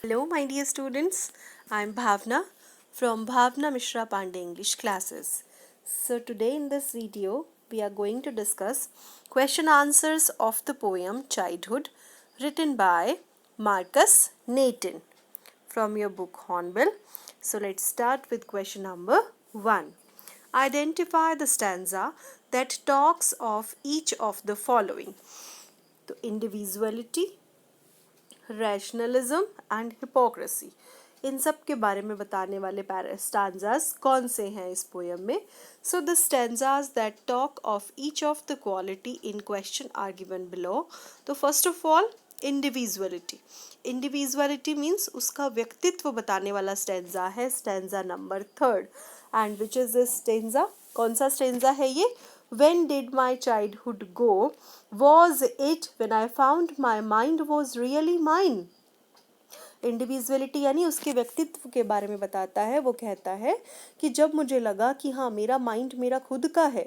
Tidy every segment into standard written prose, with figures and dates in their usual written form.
Hello, my dear students. I'm Bhavna from Bhavna Mishra Pandey English classes. So, today in this video, we are going to discuss question answers of the poem Childhood written by Marcus Nathan from your book Hornbill. So, let's start with question number 1. Identify the stanza that talks of each of the following. So, individuality, rationalism and hypocrisy, इन सब के बारे में बताने वाले stanzas कौन से हैं इस पोएम में. So the stanzas that talk of each of the quality in question are given below. तो first of all individuality. Individuality means उसका व्यक्तित्व बताने वाला स्टैंजा है stanza number 3. And which is this stanza? कौन सा स्टैंजा है ये? When did my childhood go? Was it when I found my mind was really mine? Individuality यानी उसके व्यक्तित्व के बारे में बताता है. वो कहता है कि जब मुझे लगा कि हाँ मेरा माइंड मेरा खुद का है.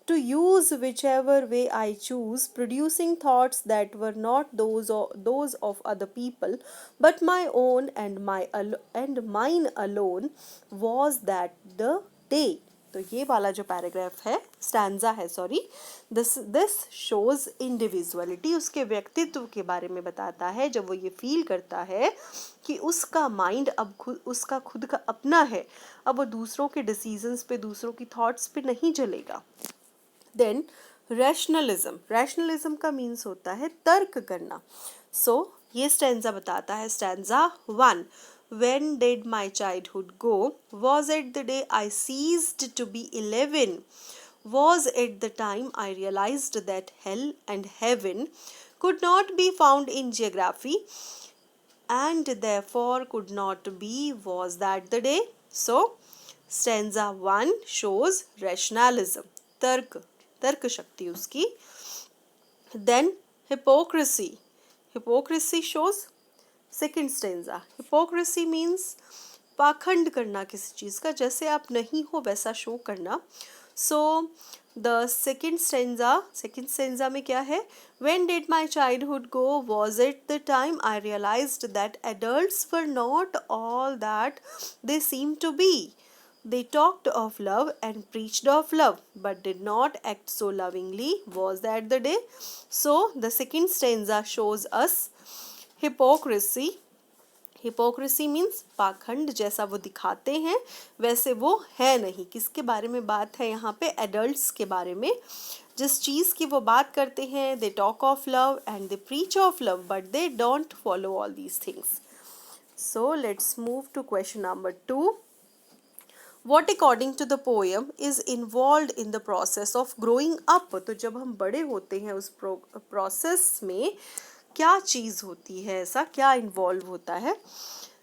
To use whichever way I choose, producing thoughts that were not those of other people, but my own and mine alone, was that the day. तो ये वाला जो पैराग्राफ है, स्टैंजा है सॉरी, दिस शोज इंडिविजुअलिटी. उसके व्यक्तित्व के बारे में बताता है जब वो ये फील करता है कि उसका माइंड अब उसका खुद का अपना है, अब वो दूसरों के डिसीजंस पे दूसरों की थॉट्स पे नहीं चलेगा. Then rationalism. रैशनलिज्म का मीन्स होता है तर्क करना. सो ये स्टैंजा बताता है. Stanza 1. When did my childhood go? Was it the day I ceased to be 11? Was it the time I realized that hell and heaven could not be found in geography and therefore could not be? Was that the day? So, stanza 1 shows rationalism, तर्क शक्ति उसकी. Then hypocrisy. Hypocrisy shows second stanza. Hypocrisy means पाखंड करना किसी चीज़ का, जैसे आप नहीं हो वैसा शो करना. सो द सेकेंड स्टेंजा में क्या है? When did my childhood go? Was it the time I realized that adults were not all that they seemed to be? They talked of love and preached of love, but did not act so lovingly. Was that the day? So the second stanza shows us hypocrisy. Hypocrisy means पाखंड, जैसा वो दिखाते हैं वैसे वो है नहीं. किसके बारे में बात है यहाँ पे? एडल्ट्स के बारे में. जिस चीज़ की वो बात करते हैं, they talk of love and they preach of love but they don't follow all these things. So let's move to question number 2. What according to the poem is involved in the process of growing up? तो जब हम बड़े होते हैं उस process में क्या चीज़ होती है, ऐसा क्या इन्वॉल्व होता है?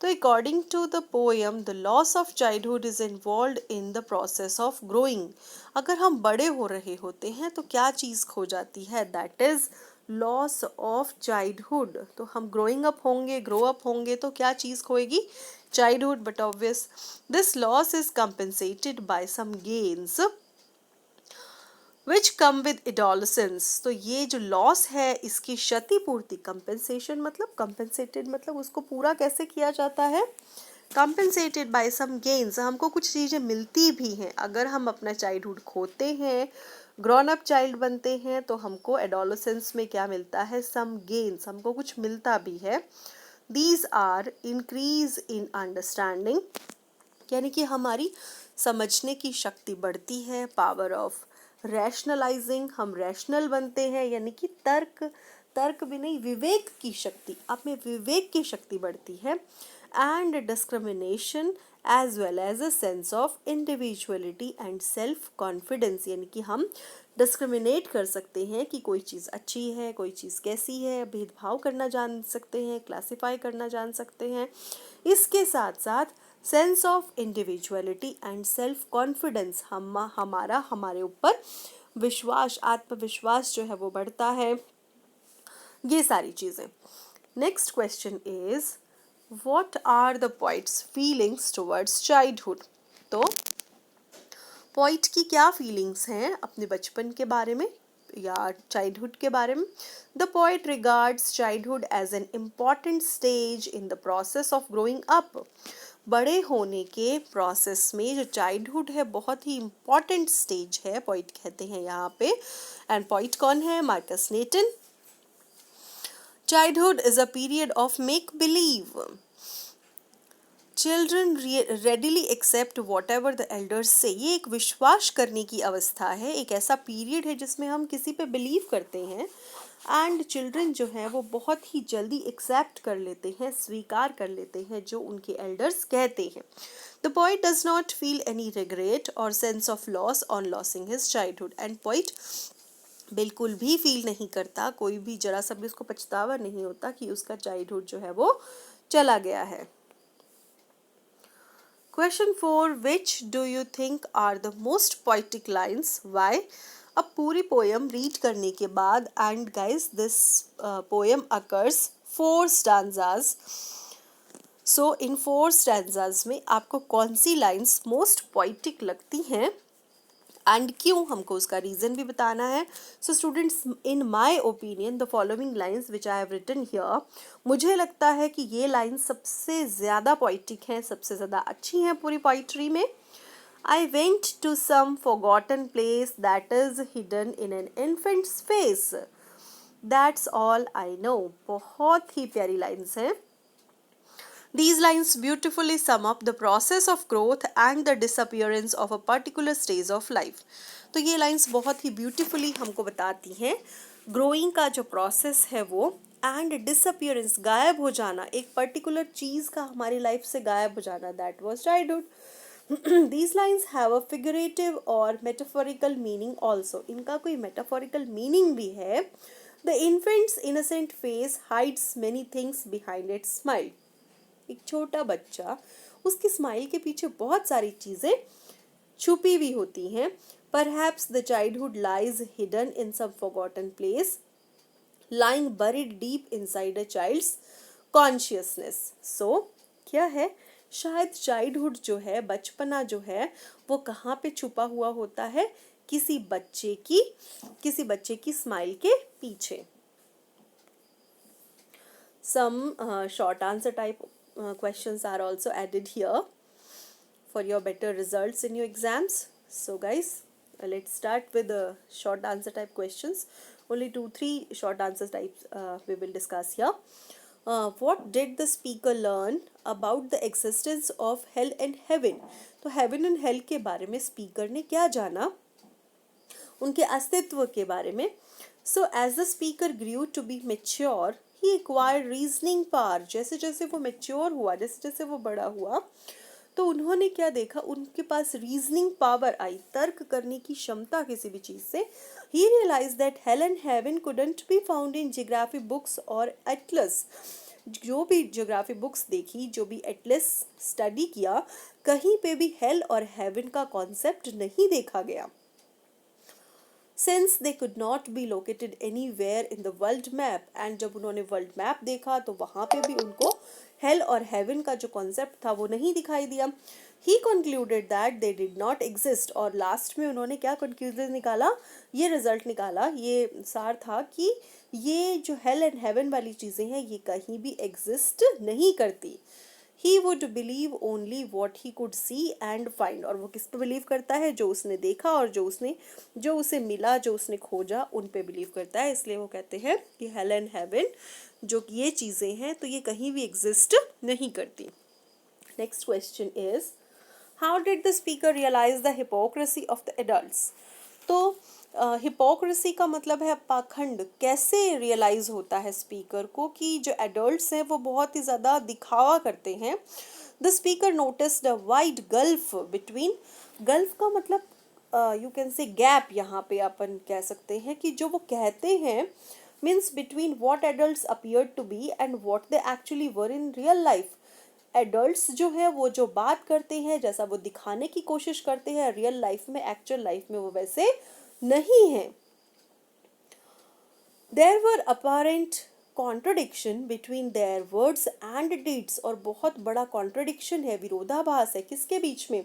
तो according to the poem the loss of childhood is involve in the process of growing. अगर हम बड़े हो रहे होते हैं तो क्या चीज़ खो जाती है? That is loss of childhood. तो हम ग्रोइंग अप होंगे, ग्रो अप होंगे तो क्या चीज़ खोएगी? Childhood. But obvious this loss is compensated by some gains which come with adolescence. तो ये जो लॉस है इसकी क्षतिपूर्ति, कंपेंसेशन मतलब कंपेंसेटेड मतलब उसको पूरा कैसे किया जाता है? Compensated bye some gains. हमको कुछ चीज़ें मिलती भी हैं. अगर हम अपना चाइल्डहुड खोते हैं, ग्रोन अप चाइल्ड बनते हैं, तो हमको एडोलसेंस में क्या मिलता है? सम गेन्स, हमको कुछ मिलता भी है. These are increase in understanding, यानी कि हमारी समझने की शक्ति बढ़ती है. पावर ऑफ रैशनलाइजिंग, हम रैशनल बनते हैं, यानी कि तर्क भी नहीं, विवेक की शक्ति, आप में विवेक की शक्ति बढ़ती है. And discrimination as well as a sense of individuality and self confidence, यानी कि हम डिस्क्रिमिनेट कर सकते हैं कि कोई चीज़ अच्छी है, कोई चीज़ कैसी है, भेदभाव करना जान सकते हैं, क्लासिफाई करना जान सकते हैं. इसके साथ साथ sense of individuality and self confidence, हमारे ऊपर विश्वास, आत्मविश्वास जो है वो बढ़ता है. ये सारी चीज़ें. Next question is what are the poet's feelings towards childhood. तो पोइट की क्या फीलिंग्स हैं अपने बचपन के बारे में? या चाइल्डहुड के बारे में. The poet regards childhood as an important stage in the process of growing up. बड़े होने के प्रोसेस में जो चाइल्डहुड है बहुत ही इम्पॉर्टेंट स्टेज है, पोइट कहते हैं यहाँ पे. एंड पोइट कौन है? Markus Natten. Childhood is a period of make believe. Children readily accept whatever the elders say. ये एक विश्वास करने की अवस्था है, एक ऐसा पीरियड है जिसमें हम किसी पे बिलीव करते हैं. एंड चिल्ड्रन जो है वो बहुत ही जल्दी एक्सेप्ट कर लेते हैं, स्वीकार कर लेते हैं जो उनके एल्डर्स कहते हैं. The poet does not feel any regret or sense of loss on losing his childhood. And poet बिल्कुल भी फील नहीं करता, कोई भी जरा सा भी उसको पछतावा नहीं होता कि उसका चाइल्डहुड जो है वो चला गया है. Question 4. Which do you think are the most poetic lines? Why? अब पूरी पोएम रीड करने के बाद, and guys this poem occurs 4 stanzas. So in 4 stanzas में आपको कौन सी लाइन्स मोस्ट पोइटिक लगती हैं एंड क्यों, हमको उसका रीज़न भी बताना है. So students, in my opinion the following lines which I have written here, मुझे लगता है कि ये लाइन्स सबसे ज़्यादा पोइटिक हैं, सबसे ज़्यादा अच्छी हैं पूरी पोइट्री में. I went to some forgotten place that is hidden in an infant's face. That's all I know. बहुत ही प्यारी लाइन्स हैं. These lines beautifully sum up the process of growth and the disappearance of a particular stage of life. तो ये lines बहुत ही beautifully हमको बताती हैं ग्रोइंग का जो प्रोसेस है वो, एंड डिसअपियरेंस, गायब हो जाना, एक पर्टिकुलर चीज़ का हमारी लाइफ से गायब हो जाना, that was childhood. These lines have a figurative और metaphorical meaning also. इनका कोई metaphorical meaning भी है. The infant's innocent face hides many things behind its smile. एक छोटा बच्चा, उसकी स्माइल के पीछे बहुत सारी चीज़ें छुपी हुई होती हैं. Perhaps the childhood lies hidden in some forgotten place, lying buried deep inside a child's consciousness. So क्या है, शायद चाइल्डहुड जो है, बचपना जो है, वो कहाँ पे छुपा हुआ होता है? किसी बच्चे की स्माइल के पीछे. Some short answer type questions are also added here for your better results in your exams. So guys, let's start with the short answer type questions. Only 2-3 short answer types we will discuss here. What did the speaker learn about the existence of hell and heaven? तो heaven and hell के बारे में speaker ने क्या जाना, उनके अस्तित्व के बारे में. So as the speaker grew to be mature, he acquired reasoning power. जैसे जैसे वो mature हुआ, जैसे जैसे वो बड़ा हुआ, तो उन्होंने क्या देखा, उनके पास रीजनिंग पावर आई, तर्क करने की क्षमता किसी भी चीज़ से. He realized that hell and heaven couldn't be found in geography books or atlas. जो भी ज्योग्राफी बुक्स देखी, जो भी एटलस स्टडी किया, कहीं पे भी हेल और हेवन का कॉन्सेप्ट नहीं देखा गया. Since they could not be located anywhere in the world map, and जब उन्होंने वर्ल्ड मैप देखा तो वहाँ पे भी उनको हेल और हेवन का जो कॉन्सेप्ट था वो नहीं दिखाई दिया. He concluded that they did not exist. और लास्ट में उन्होंने क्या कंक्लूजन निकाला, ये रिजल्ट निकाला, ये सार था कि ये जो हेल एंड हेवन वाली चीज़ें हैं ये कहीं भी एग्जिस्ट नहीं करती. He would believe only what he could see and find. और वो किस पे बिलीव करता है? जो उसने देखा और जो उसे मिला, जो उसने खोजा, उन पे बिलीव करता है. इसलिए वो कहते हैं कि हेल एंड हेवन जो ये चीज़ें हैं तो ये कहीं भी एग्जिस्ट नहीं करती. Next question is, how did the speaker realize the hypocrisy of the adults? तो हिपोक्रेसी का मतलब है पाखंड. कैसे रियलाइज़ होता है स्पीकर को कि जो एडल्ट्स हैं वो बहुत ही ज़्यादा दिखावा करते हैं. The speaker noticed a wide gulf between, gulf का मतलब यू कैन से गैप, यहाँ पे अपन कह सकते हैं कि जो वो कहते हैं means between what adults appear to be and what they actually were in real life. Adults जो है वो जो बात करते हैं, जैसा वो दिखाने की कोशिश करते हैं, रियल लाइफ में, एक्चुअल लाइफ में वो वैसे नहीं है. There were apparent contradiction between their words and deeds. और बहुत बड़ा contradiction है, विरोधाभास है, किसके बीच में?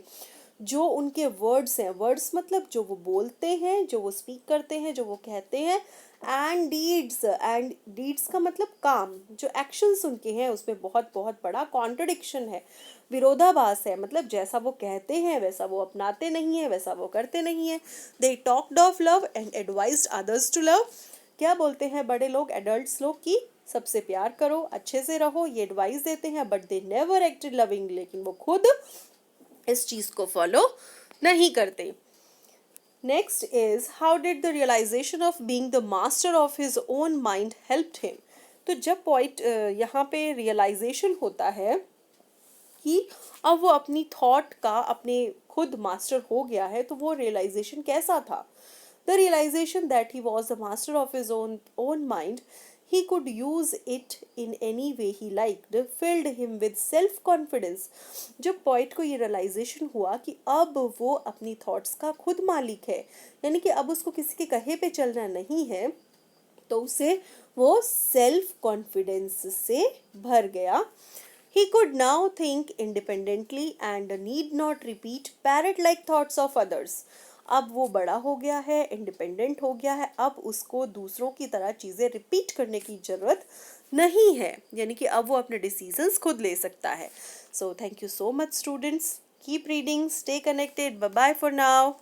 जो उनके वर्ड्स हैं, वर्ड्स मतलब जो वो बोलते हैं, जो वो स्पीक करते हैं, जो वो कहते हैं, एंड डीड्स का मतलब काम, जो एक्शंस उनके हैं उसमें बहुत बहुत बड़ा कॉन्ट्रडिक्शन है, विरोधाभास है, मतलब जैसा वो कहते हैं वैसा वो अपनाते नहीं है, वैसा वो करते नहीं है। They talked of love and advised others to love. क्या बोलते हैं बड़े लोग, एडल्ट्स लोग, कि सबसे प्यार करो, अच्छे से रहो, ये एडवाइस देते हैं, but they never acted loving, लेकिन वो खुद इस चीज को फॉलो नहीं करते। Next is how did the realization of being the master of his own mind helped him. तो जब पॉइंट यहाँ पे रियलाइजेशन होता है कि अब वो अपनी थॉट का अपने खुद मास्टर हो गया है, तो वो रियलाइजेशन कैसा था। The realization that he was the master of his own mind, he could use it in any way he liked, filled him with self confidence। जब पॉइंट को ये रियलाइजेशन हुआ कि अब वो अपनी थॉट्स का खुद मालिक है, यानी कि अब उसको किसी के कहे पे चलना नहीं है, तो उसे वो सेल्फ कॉन्फिडेंस से भर गया। He could now think independently and need not repeat parrot-like thoughts of others। अब वो बड़ा हो गया है, इंडिपेंडेंट हो गया है, अब उसको दूसरों की तरह चीज़ें रिपीट करने की ज़रूरत नहीं है, यानी कि अब वो अपने डिसीजंस खुद ले सकता है। So thank you so much students, keep reading, stay connected, bye bye for now.